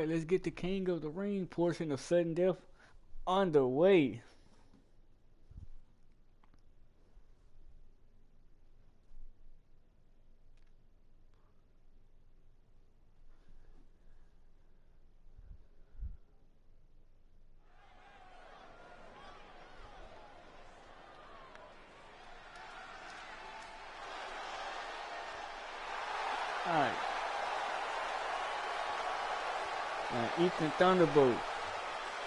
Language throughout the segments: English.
Alright, let's get the King of the Ring portion of Sudden Death underway. Alright. Ethan Thunderbolt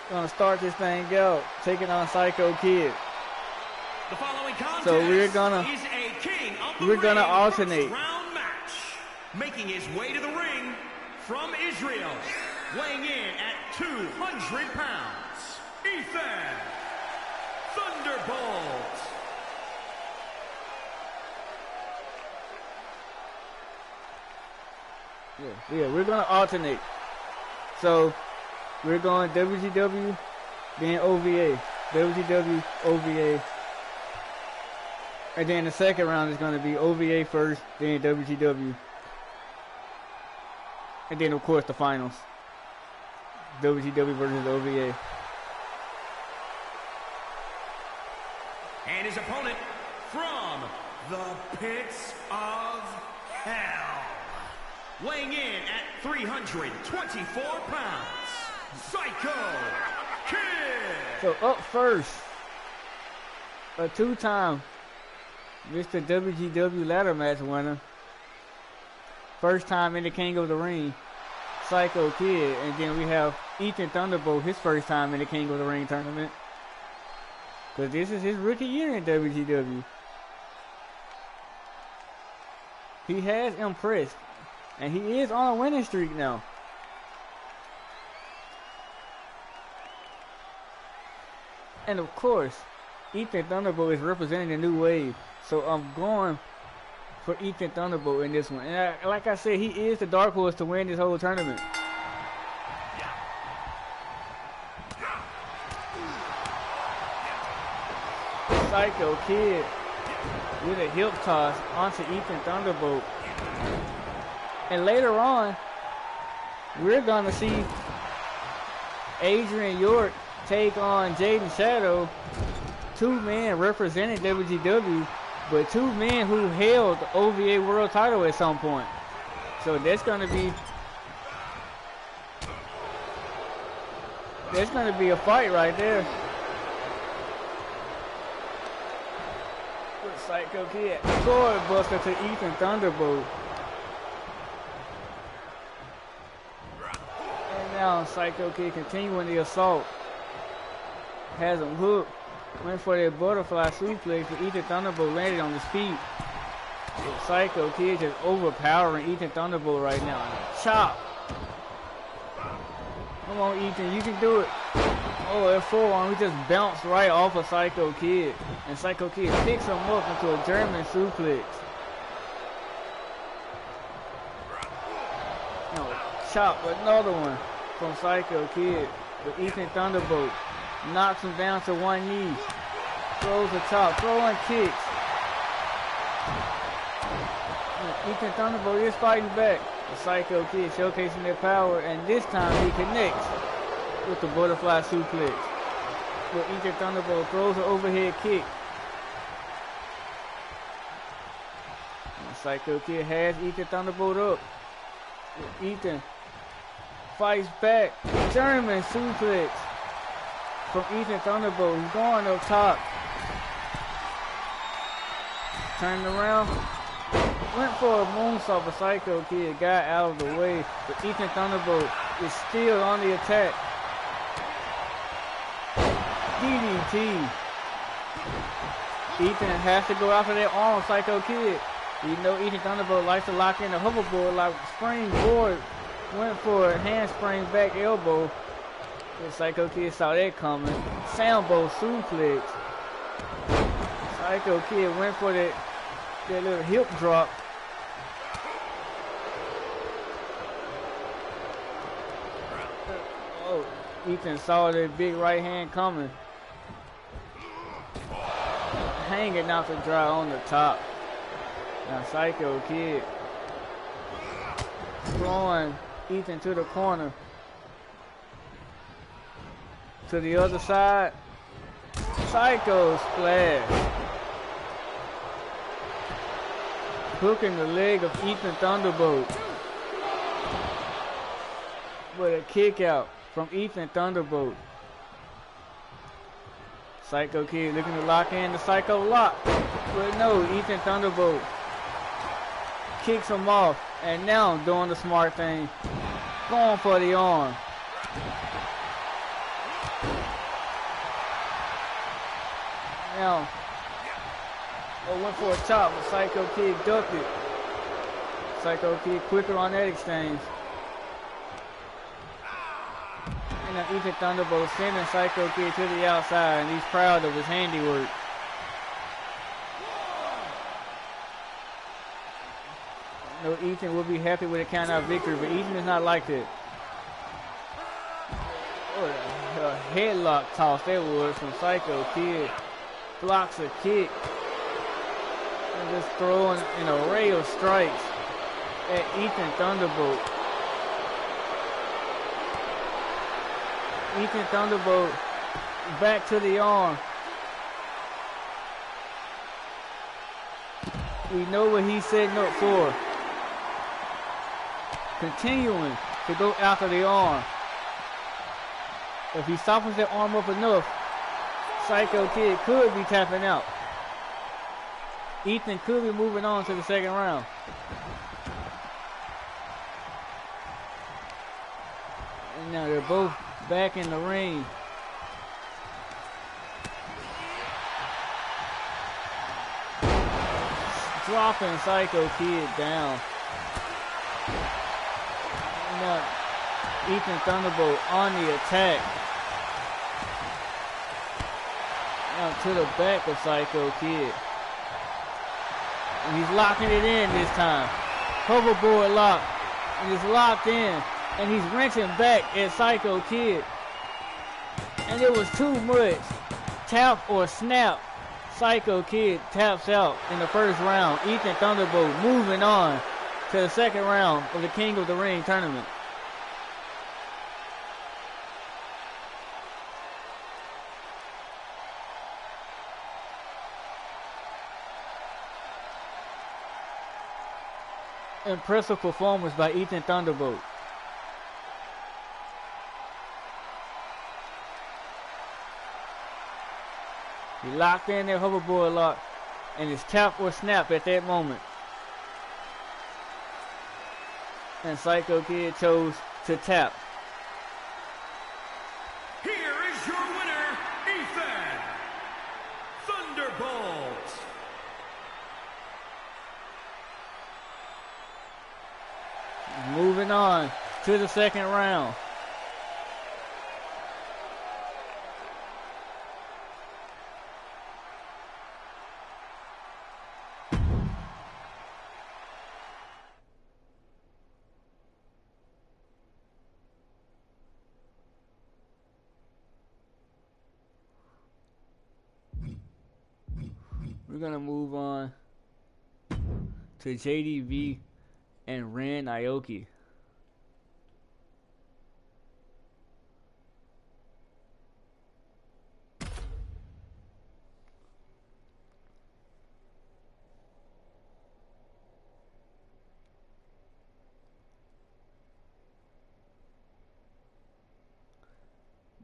gonna start this thing out, taking on Psycho Kid. The following contest so we're is a King of the Ring alternate. Round match. Making his way to the ring from Israel, weighing in at 200 pounds, Ethan Thunderbolt. Yeah, we're gonna alternate. So we're going WCW, then OVA, WCW, OVA, and then the second round is gonna be OVA first, then WCW, and then of course the finals, WCW versus OVA. And his opponent from the pits of hell, weighing in at 324 pounds, Psycho Kid. So up first, a two-time Mr. WCW ladder match winner, first time in the King of the Ring, Psycho Kid, and then we have Ethan Thunderbolt, his first time in the King of the Ring tournament, because this is his rookie year in WCW. He has impressed, and he is on a winning streak now. And of course, Ethan Thunderbolt is representing the new wave, so I'm going for Ethan Thunderbolt in this one. And like I said, he is the dark horse to win this whole tournament. Psycho Kid with a hip toss onto Ethan Thunderbolt. And later on, we're going to see Adrian York take on Jaden Shadow, two men representing WCW, but two men who held the OVA World title at some point. So that's going to be a fight right there. With Psycho Kid, sword buster to Ethan Thunderbolt. And now Psycho Kid continuing the assault. Has him hooked. Went for that butterfly suplex, but Ethan Thunderbolt landed on his feet. With Psycho Kid just overpowering Ethan Thunderbolt right now. Chop. Come on, Ethan, you can do it. Oh, that forearm, he just bounced right off of Psycho Kid. And Psycho Kid picks him up into a German suplex. Chop, another one from Psycho Kid. But Ethan Thunderbolt knocks him down to one knee. Throws the top, throwing kicks. Ethan Thunderbolt is fighting back. The Psycho Kid showcasing their power, and this time he connects with the butterfly suplex. But Ethan Thunderbolt throws an overhead kick. And Psycho Kid has Ethan Thunderbolt up. Ethan fights back. German suplex from Ethan Thunderbolt. He's going up top. Turning around. Went for a moonsault, but Psycho Kid got out of the way. But Ethan Thunderbolt is still on the attack. DDT. Ethan has to go after that arm, Psycho Kid. You know Ethan Thunderbolt likes to lock in the hoverboard like springboard. Went for a handspring back elbow. The Psycho Kid saw that coming. Sambo suplex. Psycho Kid went for that little hip drop. Oh, Ethan saw that big right hand coming. Hanging out to dry on the top. Now Psycho Kid throwing Ethan to the corner. to the other side. Psycho splash. Hooking the leg of Ethan Thunderbolt. With a kick out from Ethan Thunderbolt. Psycho Kid looking to lock in the Psycho lock. But no, Ethan Thunderbolt kicks him off. And now doing the smart thing. Going for the arm. Now, went for a chop, but Psycho Kid ducked it. Psycho Kid quicker on that exchange. And now Ethan Thunderbolt sending Psycho Kid to the outside, and he's proud of his handiwork. No, Ethan will be happy with a count-out victory, but Ethan is not like that. What a headlock toss that was from Psycho Kid. Blocks a kick. And just throwing an array of strikes at Ethan Thunderbolt. Ethan Thunderbolt back to the arm. We know what he's setting up for. Continuing to go after the arm. If he softens that arm up enough, Psycho Kid could be tapping out. Ethan could be moving on to the second round. And now they're both back in the ring. Dropping Psycho Kid down. And now Ethan Thunderbolt on the attack. Now to the back of Psycho Kid. And he's locking it in this time. Hoverboard lock. And it's locked in. And he's wrenching back at Psycho Kid. And it was too much. Tap or snap. Psycho Kid taps out in the first round. Ethan Thunderbolt moving on to the second round of the King of the Ring tournament. Impressive performance by Ethan Thunderbolt. He locked in that hoverboard lock and it's tap or snap at that moment. And Psycho Kid chose to tap. Here is your winner, Ethan Thunderbolt. Moving on to the second round. We're going to move on to JDV and Ren Aoki.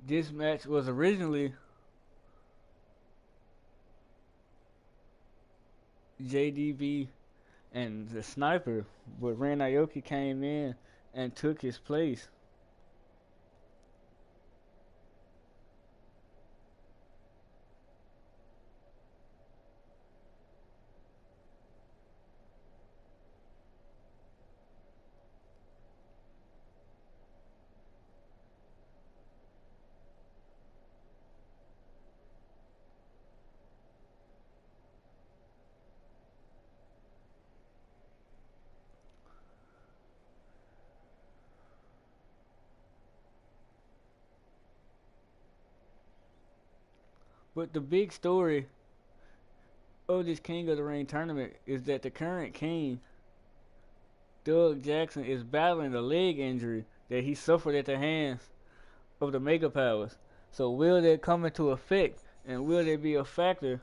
This match was originally JDV and the Sniper, but Ren Aoki came in and took his place. But the big story of this King of the Ring tournament is that the current king, Doug Jackson, is battling a leg injury that he suffered at the hands of the Mega Powers. So will that come into effect, and will there be a factor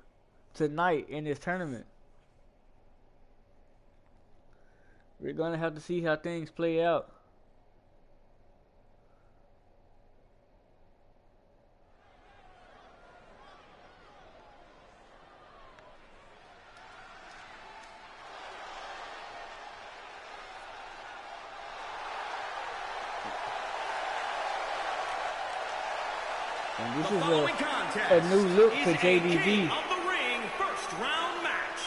tonight in this tournament? We're gonna have to see how things play out. And this is a new look to JDV. Of the ring, first round match.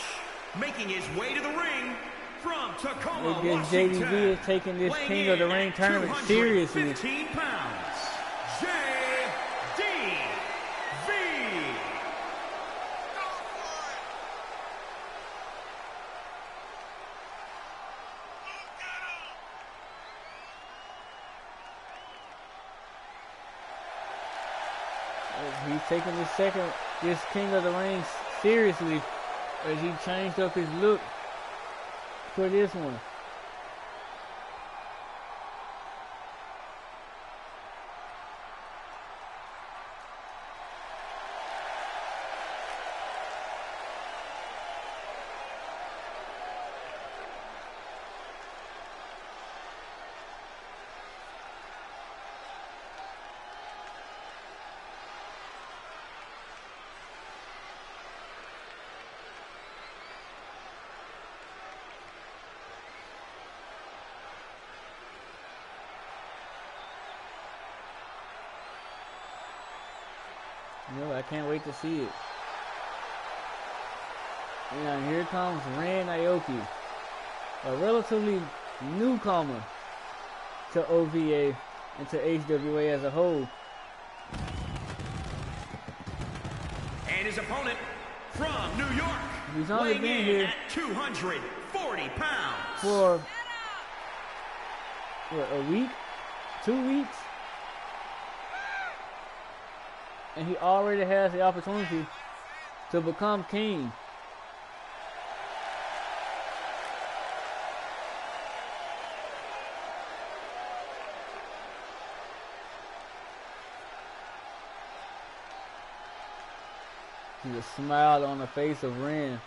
Making his way to the ring from Tacoma, Washington. JDV is taking this King of the Ring tournament seriously. 15 pounds. JDV. He's taking this King of the Ring seriously as he changed up his look for this one. I can't wait to see it. And here comes Ren Aoki, a relatively newcomer to OVA and to HWA as a whole. And his opponent from New York, he's only been here at 240 pounds. For what, a week? 2 weeks? And he already has the opportunity to become king. See the smile on the face of Ren.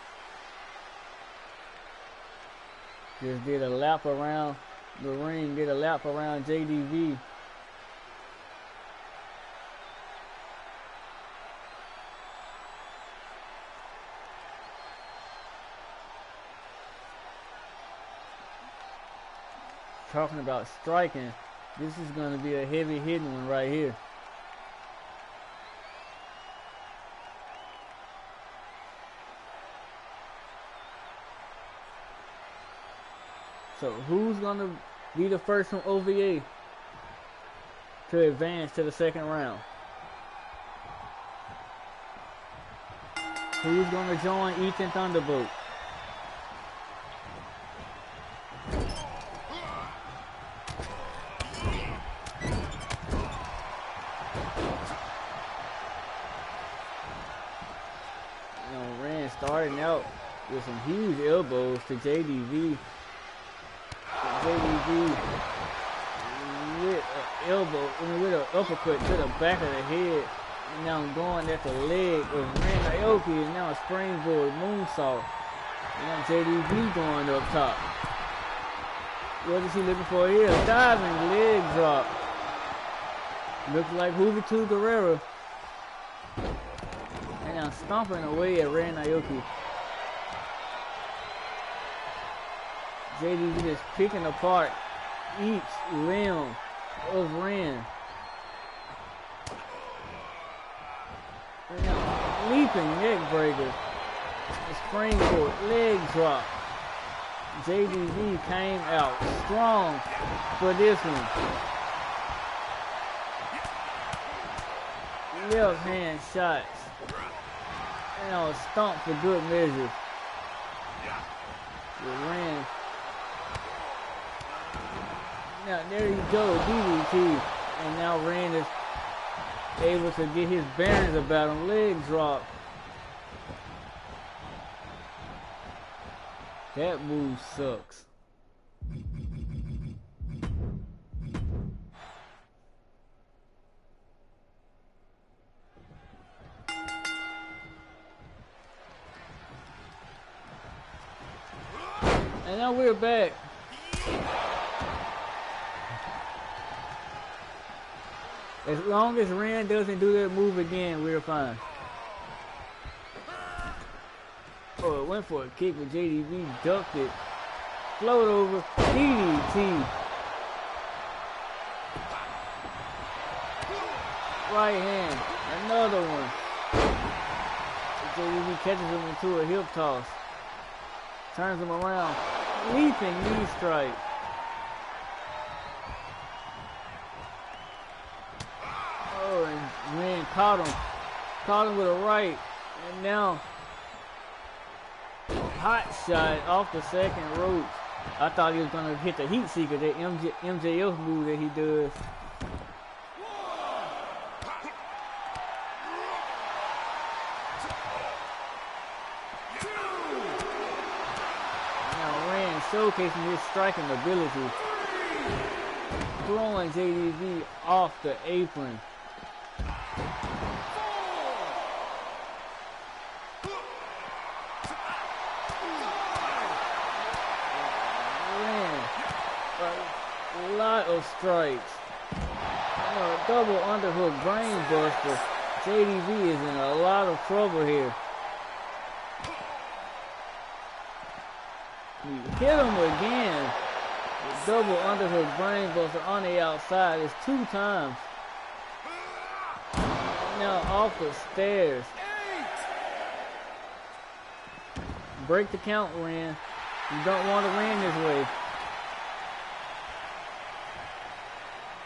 Just did a lap around the ring, did a lap around JDV. Talking about striking, this is going to be a heavy hitting one right here. So who's going to be the first from OVA to advance to the second round? Who's going to join Ethan Thunderbolt? Starting out with some huge elbows to JDV. JDV with with an uppercut to the back of the head. And now going at the leg of Ren Aoki, and now a springboard moonsault. And now JDV going up top. What is he looking for here? A diving leg drop. Looks like Juventud Guerrero. Now stomping away at Ren Aoki. JDV is picking apart each limb of Ren. And now leaping neck breaker. Springboard leg drop. JDV came out strong for this one. Left hand shots. And a stomp for good measure. Ren. Now there you go, DDT. And now Ren is able to get his bearings about him. Leg drop. That move sucks. And now we're back. As long as Ren doesn't do that move again, we're fine. Oh, it went for a kick, but JDV ducked it. Float over, DDT. Right hand, another one. JDV catches him into a hip toss. Turns him around. Leaping knee strike. Oh, and Ren caught him. Caught him with a right. And now, hot shot off the second rope. I thought he was going to hit the heat seeker, that MJF move that he does. Now Ren showcasing his striking ability. Throwing JDV off the apron. A lot of strikes. Double underhook brain buster. JDV is in a lot of trouble here. You hit him again. The double underhook brain buster on the outside is 2 times. Now off the stairs. Break the count, Ren. You don't want to win this way.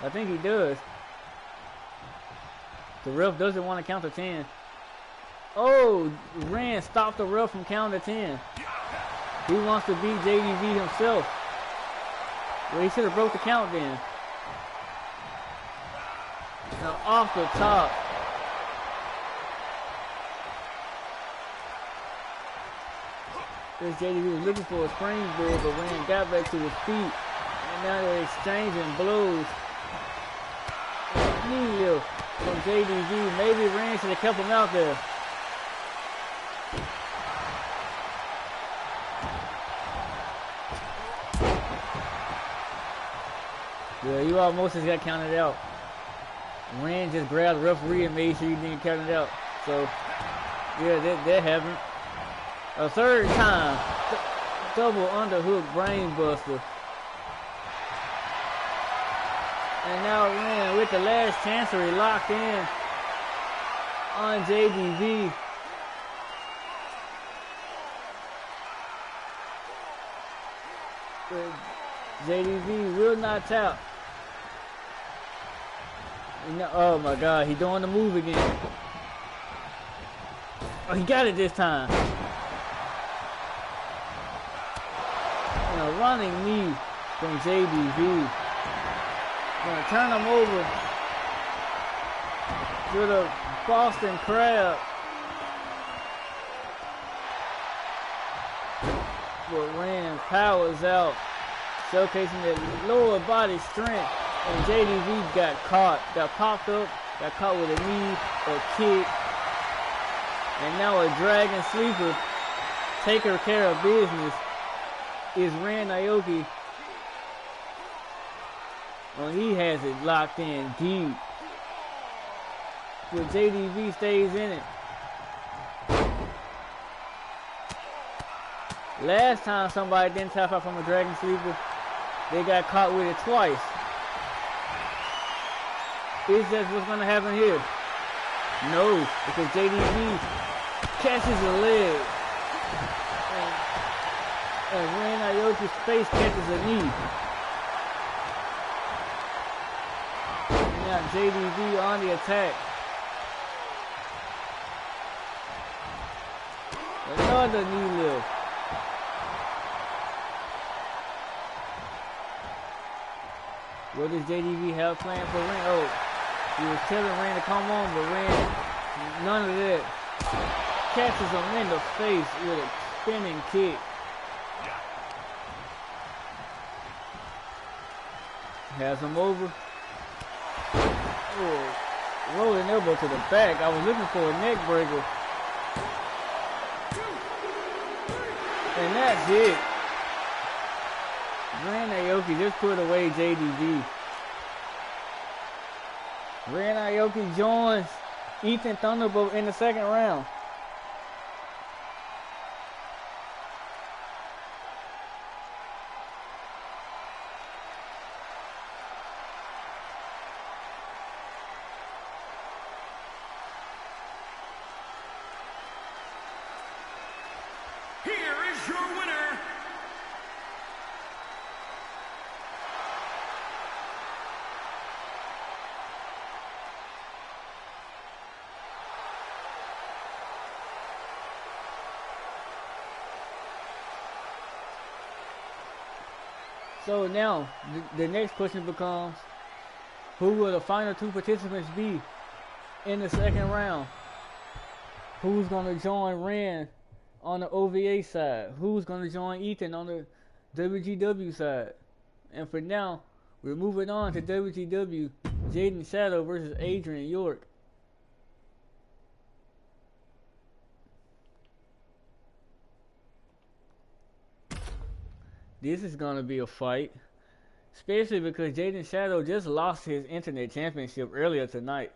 I think he does. The ref doesn't want to count to 10. Oh, Ren stopped the ref from counting to 10. He wants to beat JDV himself. Well, he should have broke the count then. Now off the top. This JDV was looking for a springboard, but Ren got back to his feet. And now they're exchanging blows. Knee lift from JDV. Maybe Ren should have kept him out there. Yeah, you almost just got counted out. Ren just grabbed the referee and made sure you didn't count it out. So, yeah, that happened. A third time. Double underhook brain buster. And now Ren with the last chancery locked in on JDV. But JDV will not tap. Oh my God, he's doing the move again. Oh, he got it this time. And a running knee from JDV. Gonna turn him over to the Boston Crab. But Ren powers out, showcasing that lower body strength. And JDV got popped up, got caught with a knee, a kick. And now a dragon sleeper, taking care of business, is Ren Naoki. Well, he has it locked in deep. But JDV stays in it. Last time somebody didn't tap out from a dragon sleeper, they got caught with it twice. Is that what's going to happen here? No, because JDV catches a leg. And Ren Naoki's face catches a knee. Now JDV on the attack. Another knee lift. What does JDV have planned for Ren? Oh, he was telling Ren to come on, but Ren, none of that. Catches him in the face with a spinning kick. Has him over. Oh, rolling elbow to the back. I was looking for a neck breaker. And that's it. Ren Aoki just put away JDG. Ren Aoki joins Ethan Thunderbolt in the second round. Here is your winner, So now, the next question becomes, who will the final two participants be in the second round? Who's going to join Ren on the OVA side? Who's going to join Ethan on the WGW side? And for now, we're moving on to WGW, Jaden Shadow versus Adrian York. This is going to be a fight, especially because Jaden Shadow just lost his internet championship earlier tonight.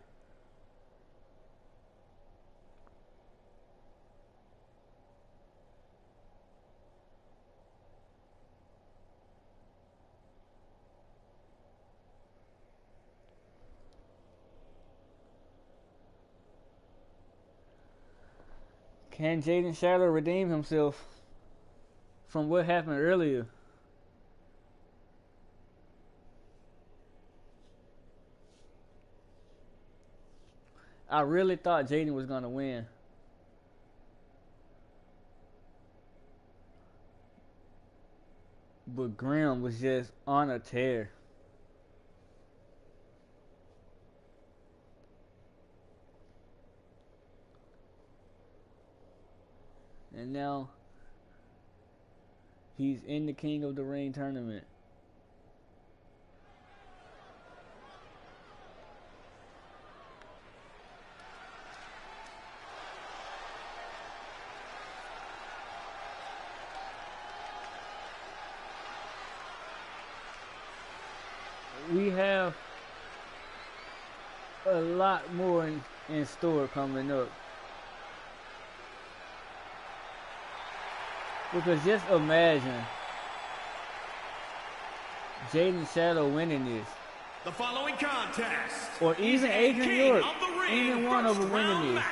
Can Jaden Shadow redeem himself from what happened earlier? I really thought Jaden was going to win. But Grimm was just on a tear. And now he's in the King of the Ring tournament. We have a lot more in store coming up. Because just imagine Jaden Shadow winning this. the following contest, Or even Adrian York, anyone over winning this.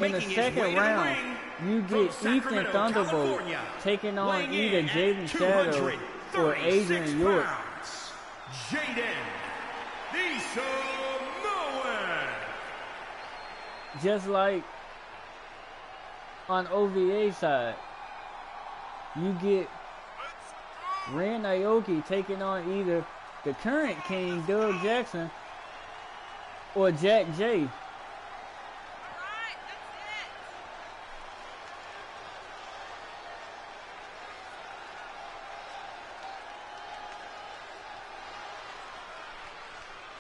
In the second round, you get Ethan Thunderbolt taking on either Jaden Shadow or Adrian York. Jaden, the Samoan. Just like on OVA side, you get Ren Aoki taking on either the current king, Doug Jackson, or Jack J.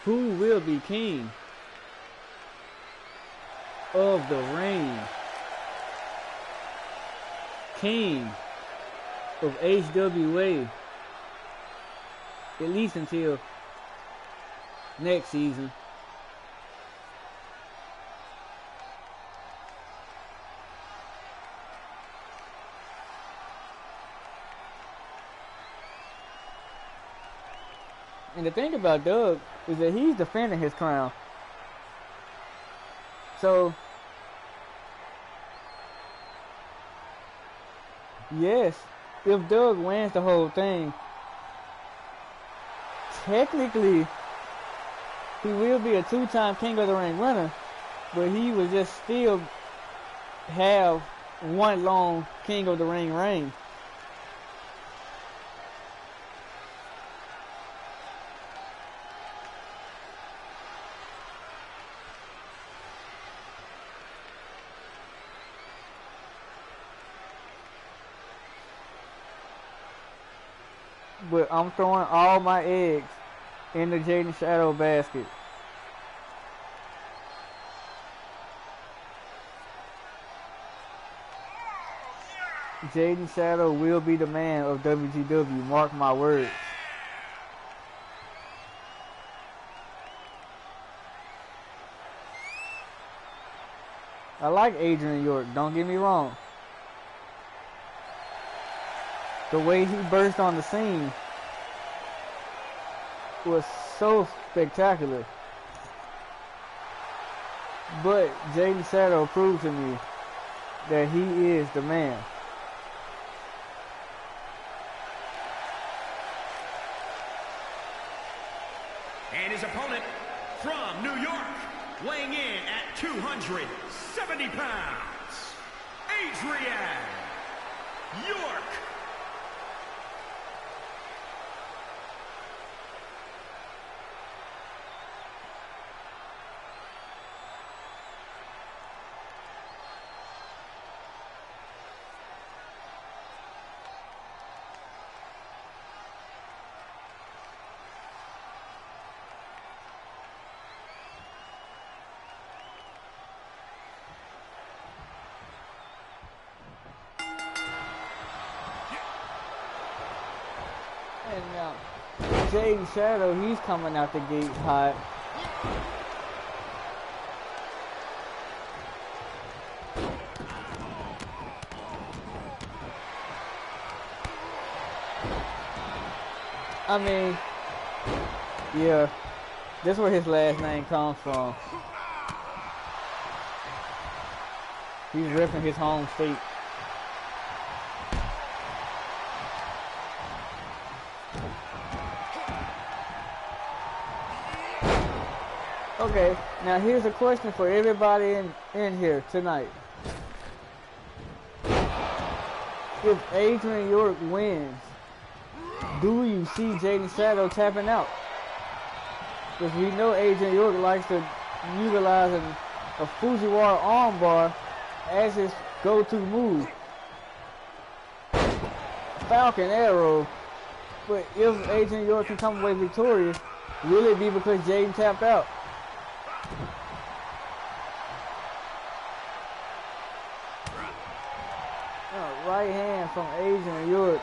Who will be king of the ring? King of HWA, at least until next season. And the thing about Doug is that he's defending his crown. So, yes, if Doug wins the whole thing, technically, he will be a two-time King of the Ring winner, but he will just still have one long King of the Ring reign. But I'm throwing all my eggs in the Jaden Shadow basket. Jaden Shadow will be the man of WGW. Mark my words. I like Adrian York, don't get me wrong. The way he burst on the scene was so spectacular. But Jaden Shadow proved to me that he is the man. And his opponent from New York, weighing in at 270 pounds, Adrian York. And now, Jaden Shadow, he's coming out the gate hot. I mean, yeah, this is where his last name comes from. He's ripping his home state. Okay, now here's a question for everybody in here tonight. If Adrian York wins, do you see Jaden Shadow tapping out? Because we know Adrian York likes to utilize a Fujiwara armbar as his go-to move. Falcon Arrow. But if Adrian York can come away victorious, will it be because Jaden tapped out? Right hand from Adrian York.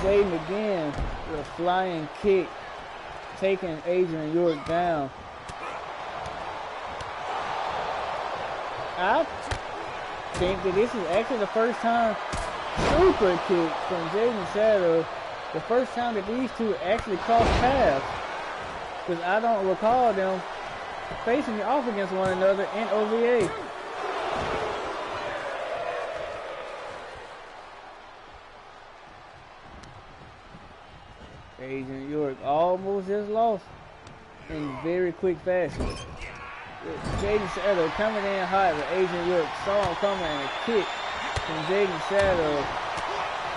Jaden again with a flying kick, taking Adrian York down. I think that this is actually the first time super kick from Jaden Shadow, the first time that these two actually crossed paths. Because I don't recall them facing off against one another in OVA. Adrian York almost just lost in very quick fashion. Jaden Shadow coming in hot, but Adrian York saw him coming and a kick from Jaden Shadow.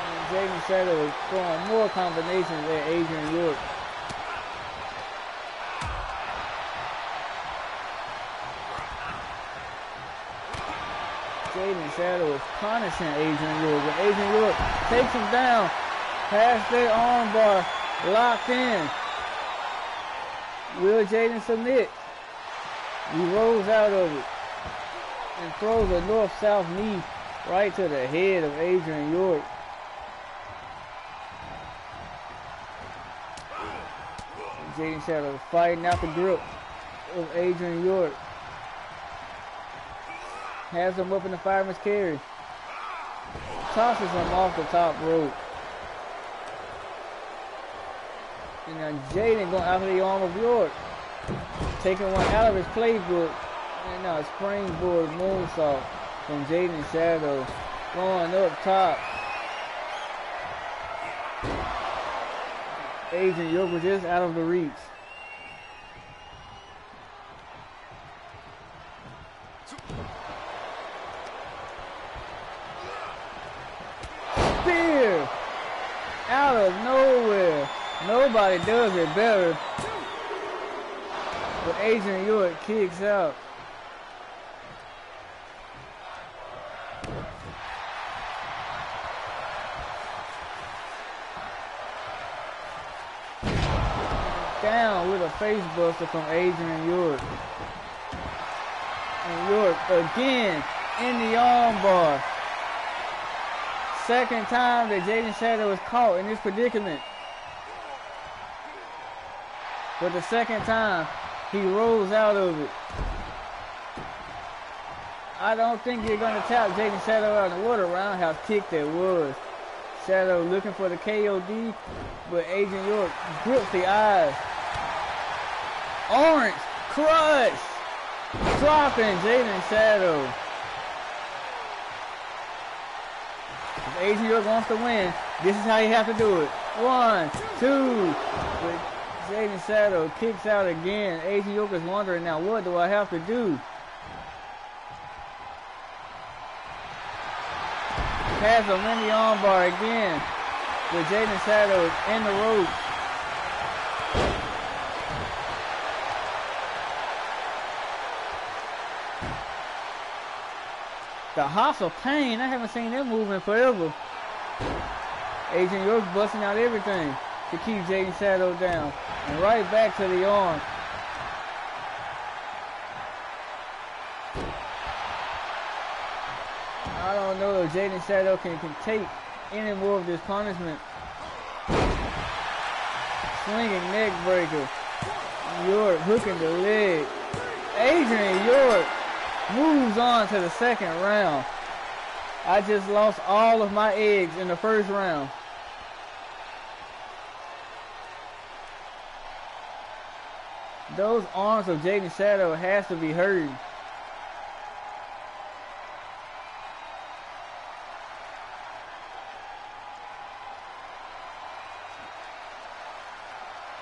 And Jaden Shadow throwing more combinations at Adrian York. Jaden Shadow is punishing Adrian York, but Adrian York takes him down, past their armbar, locked in. Will Jaden submit? He rolls out of it and throws a north-south knee right to the head of Adrian York. Jaden Shadow fighting out the grip of Adrian York. Has him up in the fireman's carry. Tosses him off the top rope. And now Jaden going after the arm of York. Taking one out of his playbook. And now a springboard moonsault from Jaden Shadow. Going up top. Adrian York was just out of the reach. Spear! Out of nowhere. Nobody does it better. But Adrian York kicks out. down with a face buster from Adrian York. And York again in the armbar. Second time that Jaden Shadow was caught in this predicament. But the second time, he rolls out of it. I don't think you're going to tap Jaden Shadow out of the water. Roundhouse kick that was. Shadow looking for the KOD, but Adrian York grips the eyes. Orange, crush, dropping Jaden Shadow. If Adrian York wants to win, this is how you have to do it. 1, 2, but Jaden Shadow kicks out again. Adrian York is wondering now, what do I have to do? Has a mini armbar again with Jaden Shadow in the rope. The House of Pain, I haven't seen them move in forever. Adrian York busting out everything to keep Jaden Shadow down. And right back to the arm. I don't know if Jaden Shadow can take any more of this punishment. Swinging neck breaker. York hooking the leg. Adrian York moves on to the second round. I just lost all of my eggs in the first round. Those arms of Jaden Shadow has to be hurt.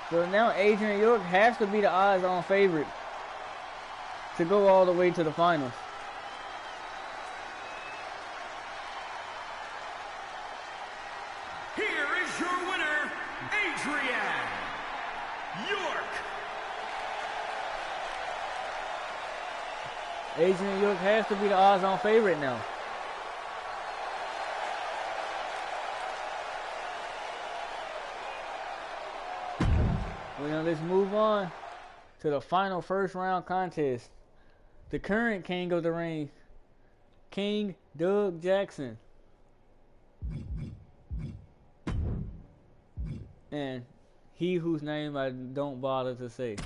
So now Adrian York has to be the odds-on favorite to go all the way to the finals. Here is your winner, Adrian York. Adrian York has to be the odds-on favorite now. Well, now let's move on to the final first round contest. The current king of the ring, King Doug Jackson. And he whose name I don't bother to say.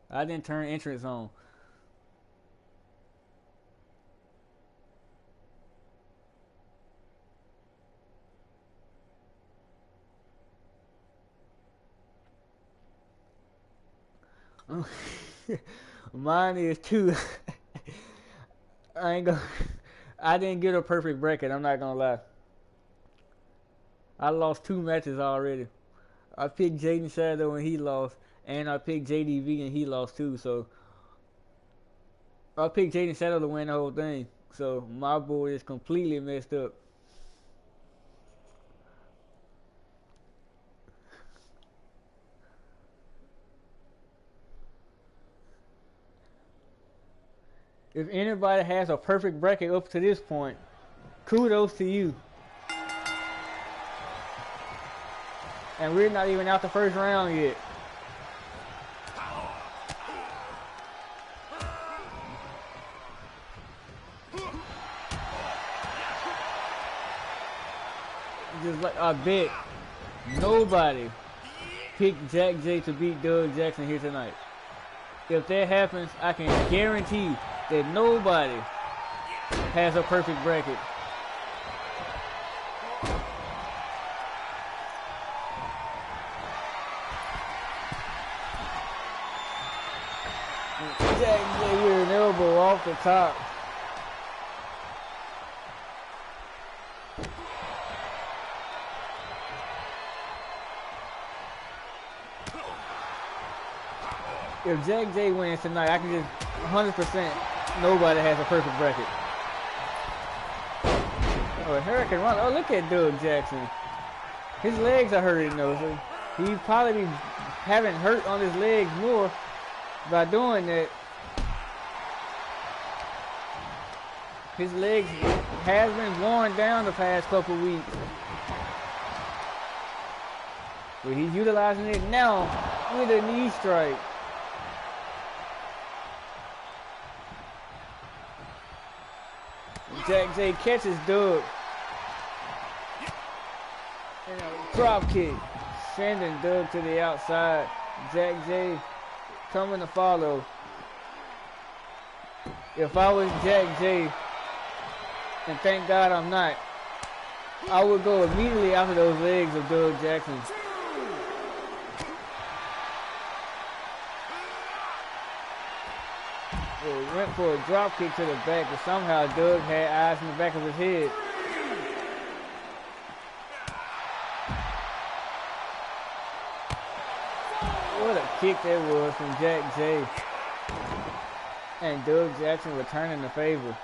I didn't turn entrance on. Mine is too. I didn't get a perfect bracket, I'm not gonna lie. I lost 2 matches already. I picked Jaden Shadow and he lost, and I picked JDV and he lost too, so I picked Jaden Shadow to win the whole thing. So my board is completely messed up. If anybody has a perfect bracket up to this point, kudos to you. And we're not even out the first round yet. Just like I bet nobody picked Jack J to beat Doug Jackson here tonight. If that happens, I can guarantee that nobody has a perfect bracket. Jack J with an elbow off the top. If Jack J wins tonight, I can just 100% nobody has a perfect bracket. Oh, a Hurricane Run. Oh, look at Doug Jackson. His legs are hurting though, so he's probably having hurt on his legs more by doing that. His legs has been worn down the past couple weeks. But he's utilizing it now with a knee strike. Jack J catches Doug. And a drop kick, sending Doug to the outside. Jack J coming to follow. If I was Jack J, and thank God I'm not, I would go immediately after those legs of Doug Jackson. He went for a drop kick to the back, but somehow Doug had eyes in the back of his head. What a kick that was from Jack J. And Doug Jackson returning the favor.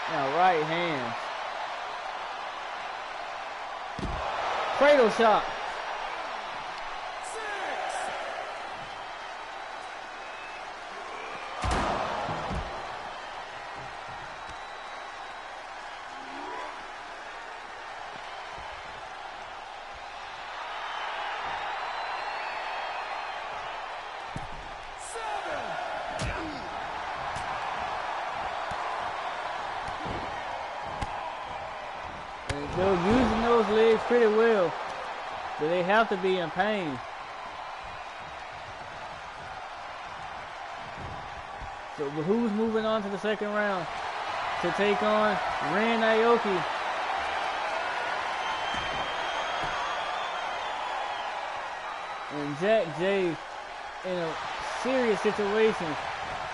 Now right hand. Cradle shot. They're using those legs pretty well, but they have to be in pain. So who's moving on to the second round to take on Ren Aoki? And Jack J in a serious situation,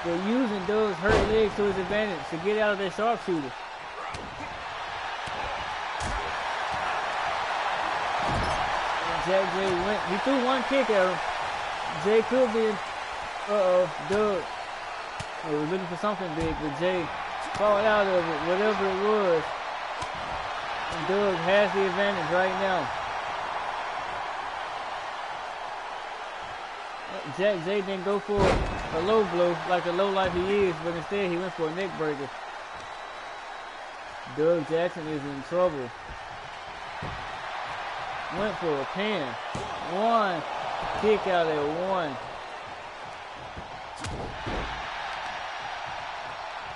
but using those hurt legs to his advantage to get out of their sharpshooter. Jack J went, he threw one kick at him. Jay could be, Doug. He was looking for something big, but Jay fought out of it, whatever it was. And Doug has the advantage right now. Jack J didn't go for a low blow like the low life he is, but instead he went for a neck breaker. Doug Jackson is in trouble. Went for a pin. One. Kick out at one.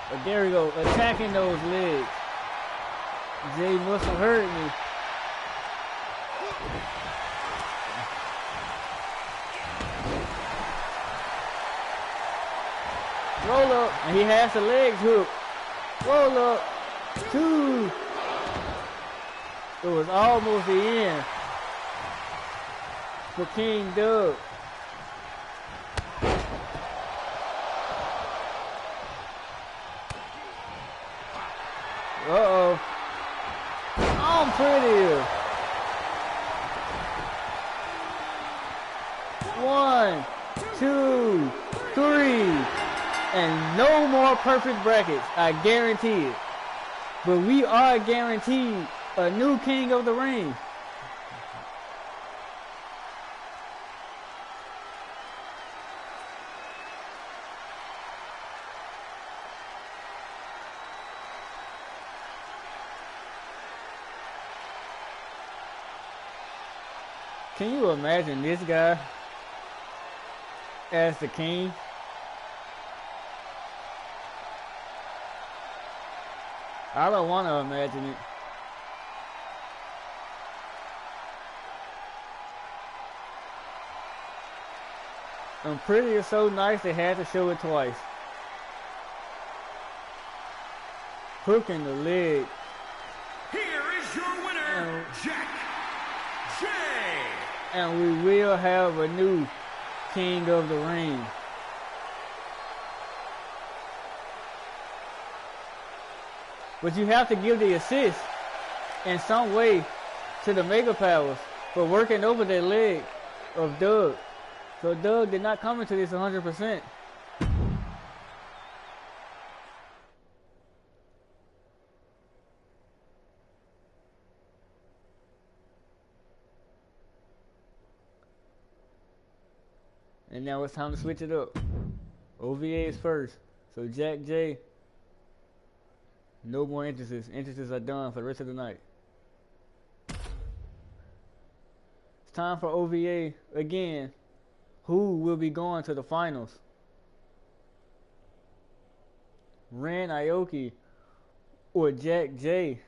But there we go. Attacking those legs. Jay must have heard me. Roll up. And he has the legs hooked. Roll up. Two. It was almost the end for King Doug. Uh-oh. I'm pretty. 1, 2, 3. And no more perfect brackets. I guarantee it. But we are guaranteed a new king of the ring. Can you imagine this guy as the king? I don't want to imagine it. And Pretty is so nice they had to show it twice. Hooking the leg. Here is your winner, Jack J. And we will have a new king of the ring. But you have to give the assist in some way to the Mega Powers for working over the leg of Doug. So Doug did not come into this 100%. And now it's time to switch it up. OVA is first. So Jack J, no more entrances. Entrances are done for the rest of the night. time for OVA again. Who will be going to the finals? Ren Aoki or Jack J?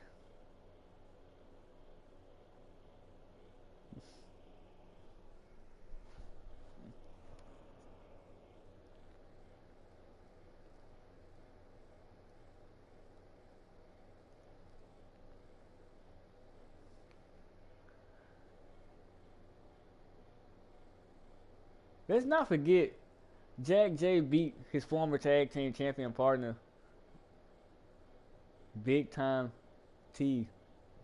Let's not forget, Jack J beat his former tag team champion partner, Big Time T,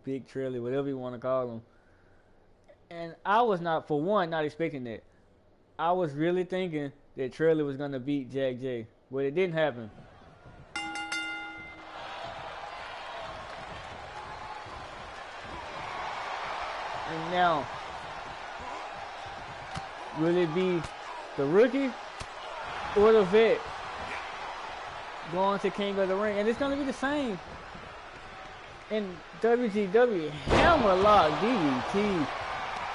Big Trilly, whatever you want to call him. And I was not, for one, not expecting that. I was really thinking that Trilly was going to beat Jack J, but it didn't happen. And now, will it be the rookie or the vet going to King of the Ring? And it's going to be the same in WGW Hammerlock DDT,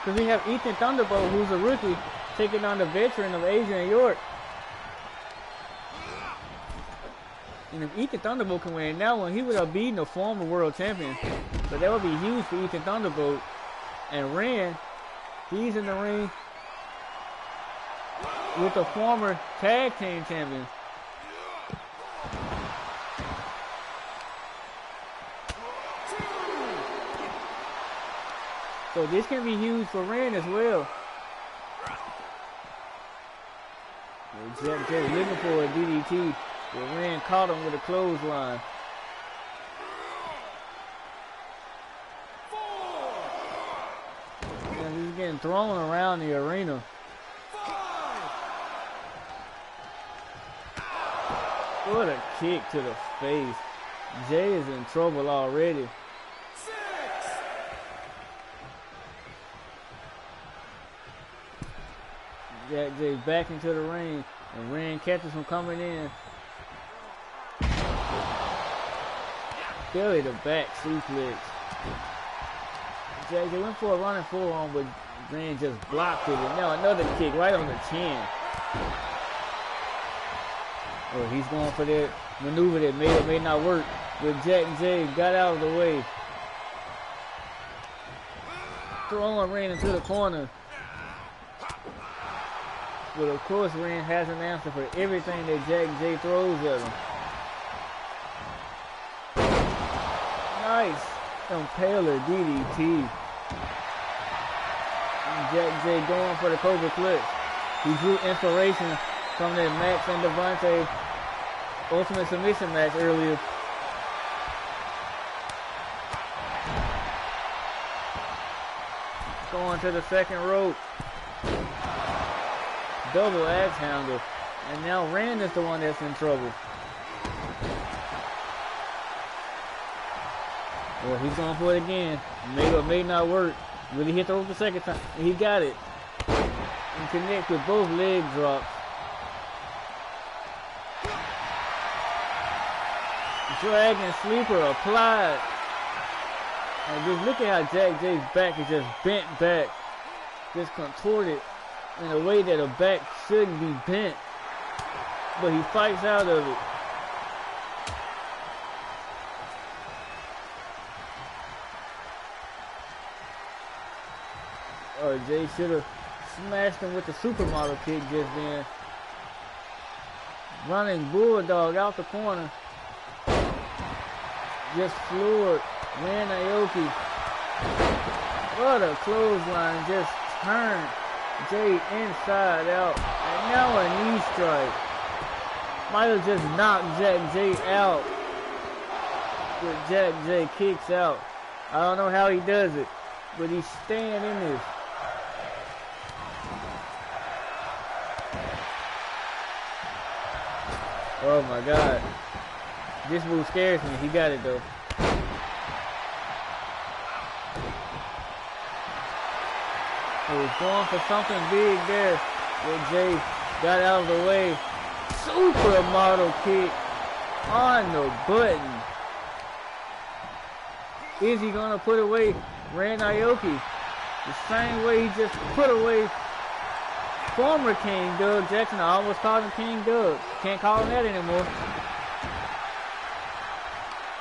because we have Ethan Thunderbolt, who's a rookie, taking on the veteran of Adrian York. And if Ethan Thunderbolt can win that one, he would have beaten the former world champion. So that would be huge for Ethan Thunderbolt. And Ren, he's in the ring with the former tag team champion. So this can be huge for Ren as well. Jack J looking for a DDT, but Ren caught him with a clothesline. And he's getting thrown around the arena. What a kick to the face. Jay is in trouble already. Jack J back into the ring, and Ren catches him coming in. Belly to back suplex. Jack J went for a running forearm, but Ren just blocked it. And now another kick right on the chin. Oh, he's going for that maneuver that may or may not work, but Jack J got out of the way. Throwing Ren into the corner. But of course, Ren has an answer for everything that Jack J throws at him. Nice impaler DDT. And Jack J going for the Cobra Clutch. He drew inspiration from that Max and Devontae Ultimate Submission match earlier. Going to the second rope. Double axe handle. And now Ren is the one that's in trouble. Well, he's going for it again. May or may not work. Really hit the rope the second time. And he got it. And connect with both leg drops. Dragon sleeper applied. And just look at how Jack J's back is just bent back. Just contorted in a way that a back shouldn't be bent. But he fights out of it. Oh, Jay should have smashed him with the supermodel kick just then. Running bulldog out the corner. Just floored Ren Aoki. What a clothesline. Just turned Jay inside out. And now a knee strike. Might have just knocked Jack J out. But Jack J kicks out. I don't know how he does it, but he's staying in this. Oh my God. This move scares me. He got it though. He was going for something big there. But Jay got out of the way. Supermodel kick on the button. Is he gonna put away Ren Aoki? The same way he just put away former King Doug Jackson. I almost called him King Doug. Can't call him that anymore.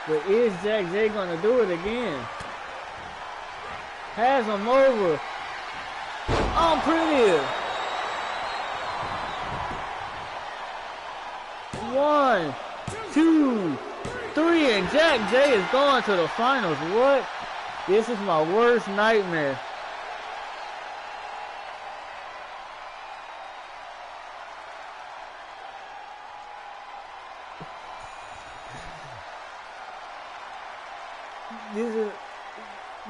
But is Jack J going to do it again? Has him over. Oh, pretty. 1, 2, 3, and Jack J is going to the finals. What? This is my worst nightmare.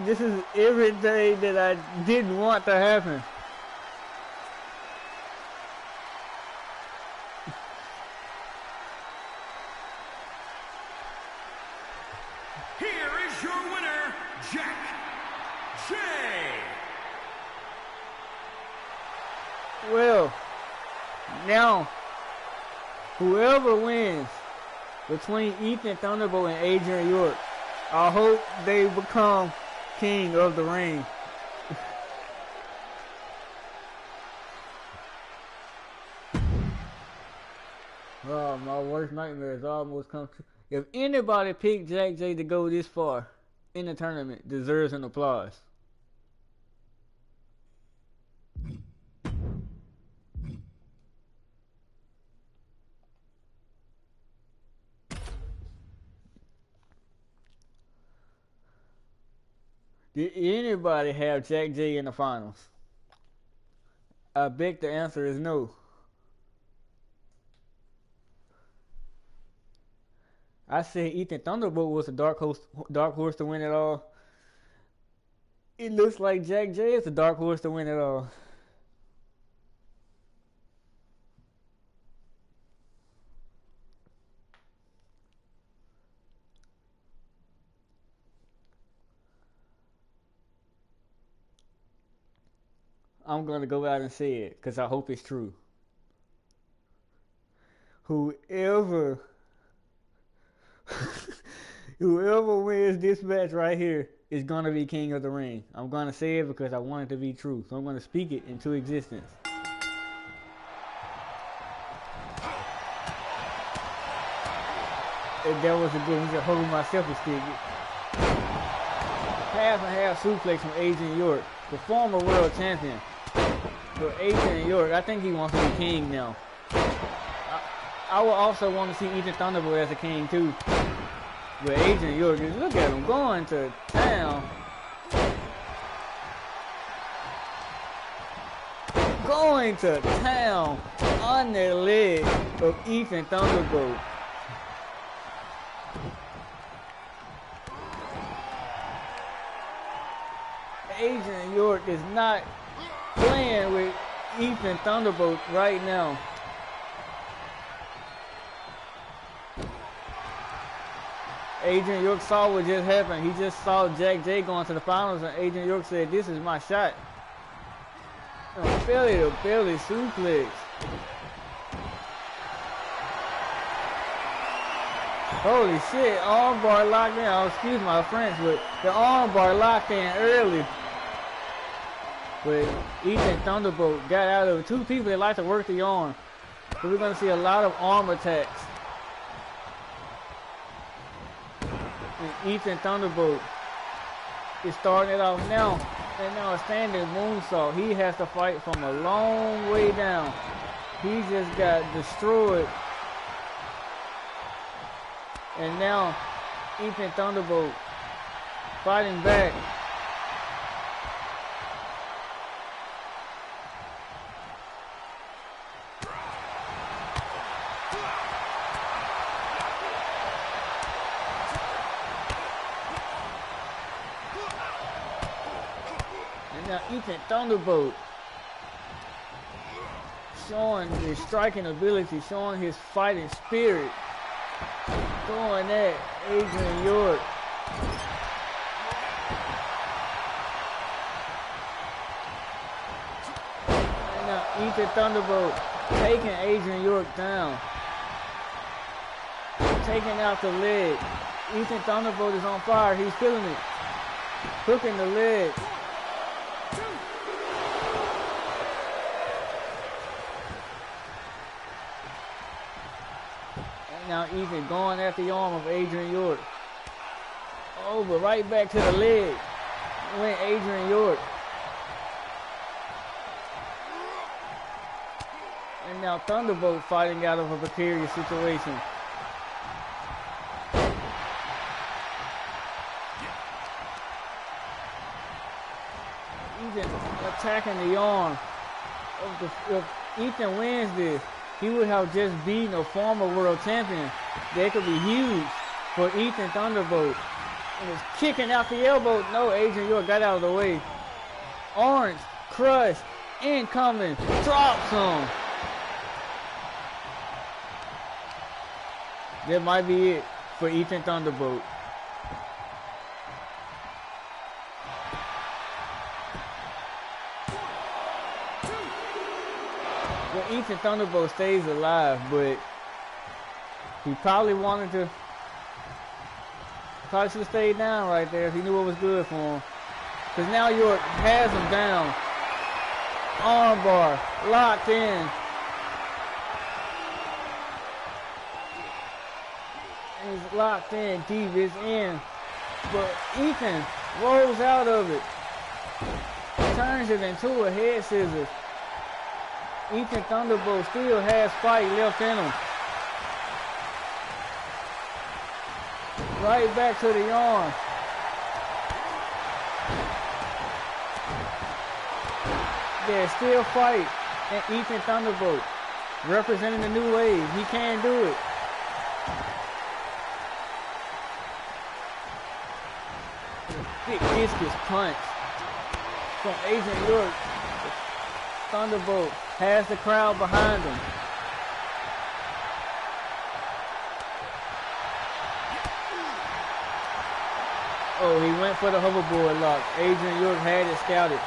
This is everything that I didn't want to happen. Here is your winner, Jack J. Well, now, whoever wins between Ethan Thunderbolt and Adrian York, I hope they become king of the ring. Oh, my worst nightmare has almost come true. If anybody picked Jack J to go this far in the tournament, deserves an applause. Did anybody have Jack J in the finals? I bet the answer is no. I said Ethan Thunderbolt was a dark horse to win it all. It looks like Jack J is a dark horse to win it all. I'm going to go out and say it because I hope it's true. Whoever wins this match right here is going to be king of the ring. I'm going to say it because I want it to be true. So I'm going to speak it into existence. And that was a good one. Just holding myself a stick. Half and half suplex from Adrian York, the former world champion. But Adrian York, I think he wants to be king now. I would also want to see Ethan Thunderbolt as a king too. But Adrian York, just look at him going to town. Going to town on the leg of Ethan Thunderbolt. Adrian York is not playing with Ethan Thunderbolt right now. Adrian York saw what just happened. He just saw Jack J going to the finals, and Adrian York said, "This is my shot." Belly to belly suplex. Holy shit, armbar locked in. Oh, excuse my French, but the armbar locked in early. But Ethan Thunderbolt got out of it. Two people that like to work the arm. So we're going to see a lot of arm attacks. And Ethan Thunderbolt is starting it off now. And now a standing moonsault. He has to fight from a long way down. He just got destroyed. And now Ethan Thunderbolt fighting back. And now Ethan Thunderbolt showing his striking ability, showing his fighting spirit. Going at Adrian York. And now Ethan Thunderbolt taking Adrian York down. Taking out the leg. Ethan Thunderbolt is on fire. He's feeling it. Hooking the leg. Now Ethan going at the arm of Adrian York. Oh, but right back to the leg went Adrian York. And now Thunderbolt fighting out of a precarious situation. Ethan attacking the arm. If Ethan wins this, he would have just beaten a former world champion. That could be huge for Ethan Thunderbolt. And it's kicking out the elbow. No, Adrian York got out of the way. Orange, Crush, incoming, drops him. That might be it for Ethan Thunderbolt. Well, Ethan Thunderbolt stays alive, but he probably wanted to. Probably should have stayed down right there if he knew what was good for him. Because now York has him down. Armbar, locked in. He's locked in, deep is in. But Ethan rolls out of it. Turns it into a head scissors. Ethan Thunderbolt still has fight left in him. Right back to the arm. There's still fight. And Ethan Thunderbolt representing the new wave. He can do it. Big discus punch from Adrian York. Thunderbolt has the crowd behind him. Oh, he went for the hoverboard lock. Adrian York had it scouted.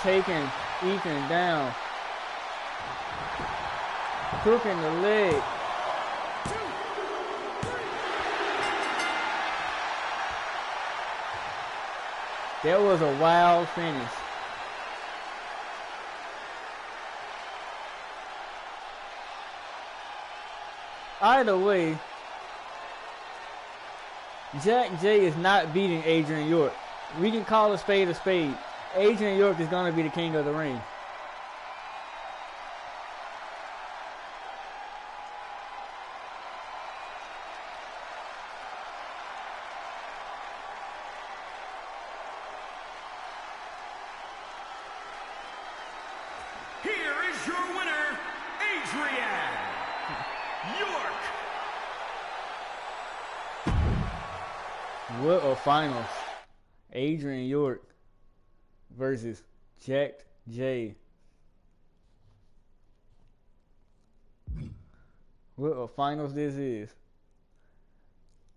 Taking Ethan down. Crooking the leg. That was a wild finish. Either way, Jack J is not beating Adrian York. We can call a spade a spade. Adrian York is going to be the king of the ring. Here is your winner, Adrian York. What a finals. Adrian York versus Jack J. What a finals this is.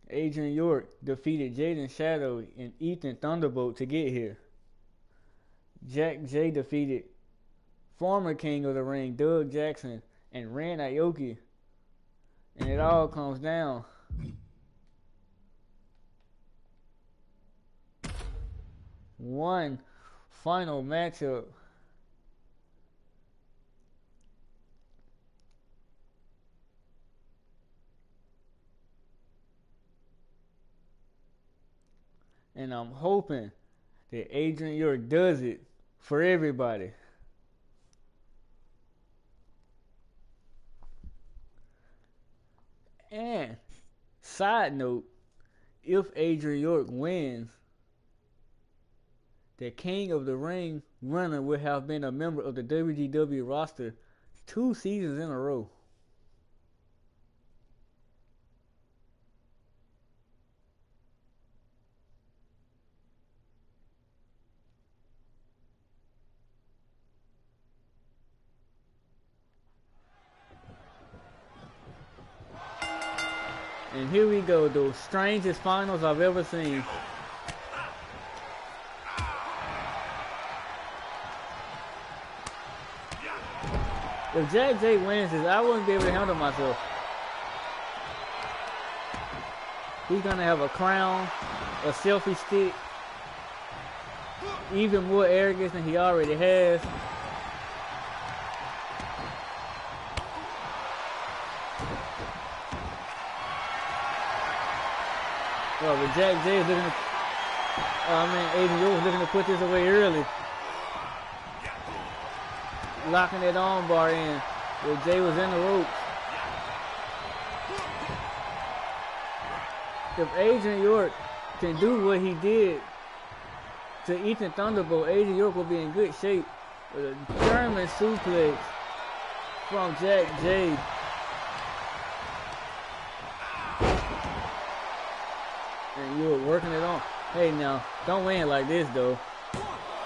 Adrian York defeated Jaden Shadow and Ethan Thunderbolt to get here. Jack J defeated former king of the ring Doug Jackson and Ran Aoki. And it all comes down one final matchup. And I'm hoping that Adrian York does it for everybody. And side note, if Adrian York wins, the King of the Ring runner will have been a member of the WGW roster 2 seasons in a row. And here we go, the strangest finals I've ever seen. If Jack J wins this, I wouldn't be able to handle myself. He's gonna have a crown, a selfie stick, even more arrogance than he already has. Oh, but Jack J is looking to, Adrian York was looking to put this away early. Locking that arm bar in. But Jay was in the ropes. If Adrian York can do what he did to Ethan Thunderbolt, Adrian York will be in good shape with a German suplex from Jack J. And York working it on. Hey now, don't win like this though.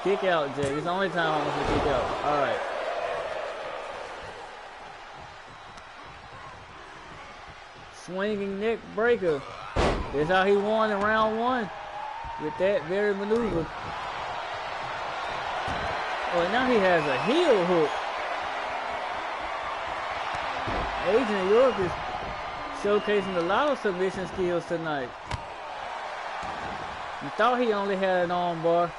Kick out, Jay. It's the only time I want to kick out. Alright. Swinging neck breaker. That's how he won in round 1 with that very maneuver. Oh, and now he has a heel hook. Adrian York is showcasing a lot of submission skills tonight. You thought he only had an arm bar.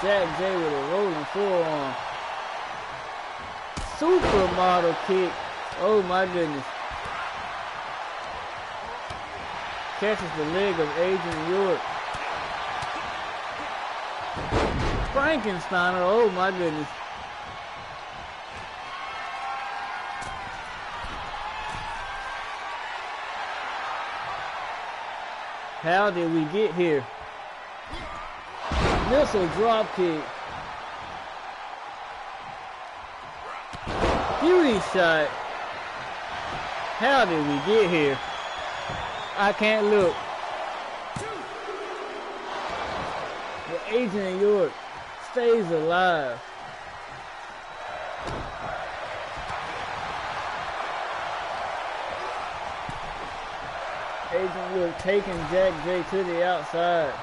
Jack J with a rolling forearm. Supermodel kick. Oh my goodness. Catches the leg of Adrian York. Frankensteiner. Oh my goodness. How did we get here? Missile drop kick. Beauty shot. How did we get here? I can't look. But Adrian York stays alive. Adrian York taking Jack J to the outside.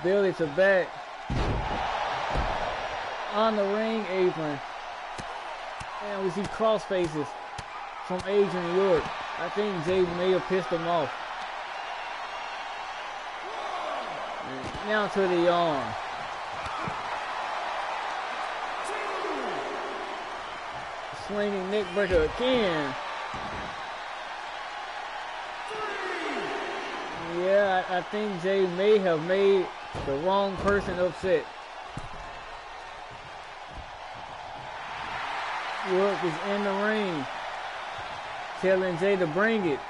Belly to back. On the ring apron. And we see cross faces from Adrian York. I think Jay may have pissed him off. And now to the arm. Swinging neck breaker again. Yeah, I think Jay may have made the wrong person upset. York is in the ring, telling Jay to bring it.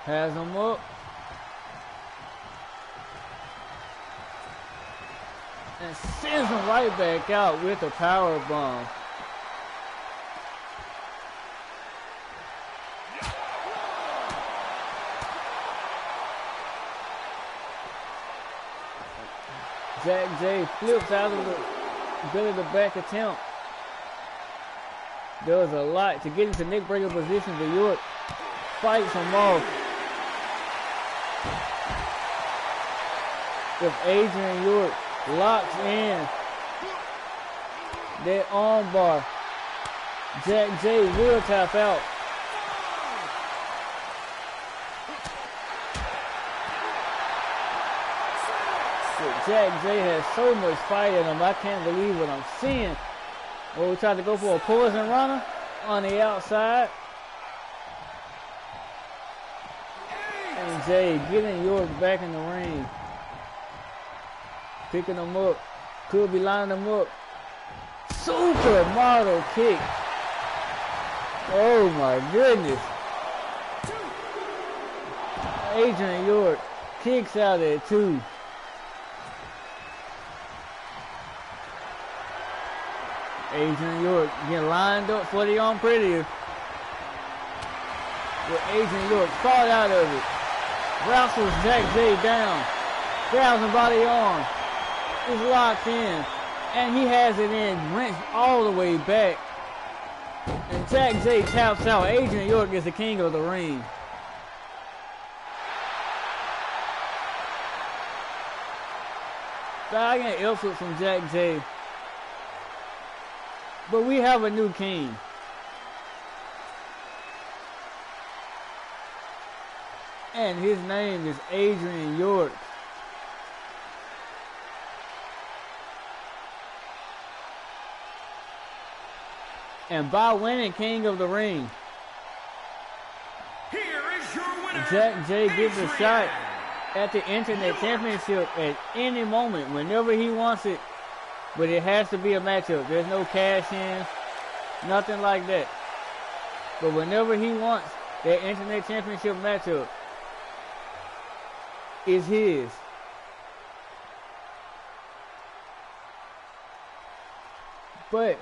Has him up. And sends him right back out with a power bomb. Jack J flips out of the belly to back attempt. Does a lot to get into neck breaker position, but York fights him off. If Adrian York locks in that arm bar, Jack J will tap out. Jack J has so much fight in him, I can't believe what I'm seeing. Well, we tried to go for a poison runner on the outside. And Jay getting York back in the ring. Picking him up. Could be lining him up. Supermodel kick. Oh my goodness. Adrian York kicks out at 2. Adrian York getting lined up for the unprettier. With Adrian York fought out of it. Wrestles Jack J down. Grabs him by the arm. Is locked in. And he has it in, wrenched all the way back. And Jack J taps out. Adrian York is the king of the ring. Valiant effort from Jack J. But we have a new king. And his name is Adrian York. And by winning King of the Ring, here is your winner, Jack J gets a Adrian. shot at the Internet Championship at any moment, whenever he wants it. But it has to be a matchup. There's no cash in, nothing like that. But whenever he wants that Internet Championship matchup, is his. But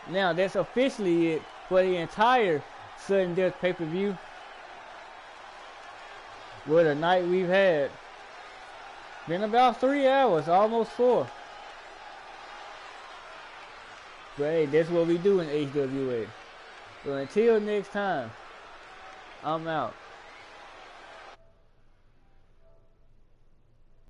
now that's officially it for the entire Sudden Death pay-per-view. What a night we've had. Been about 3 hours, almost 4. But hey, that's what we do in HWA. So until next time, I'm out.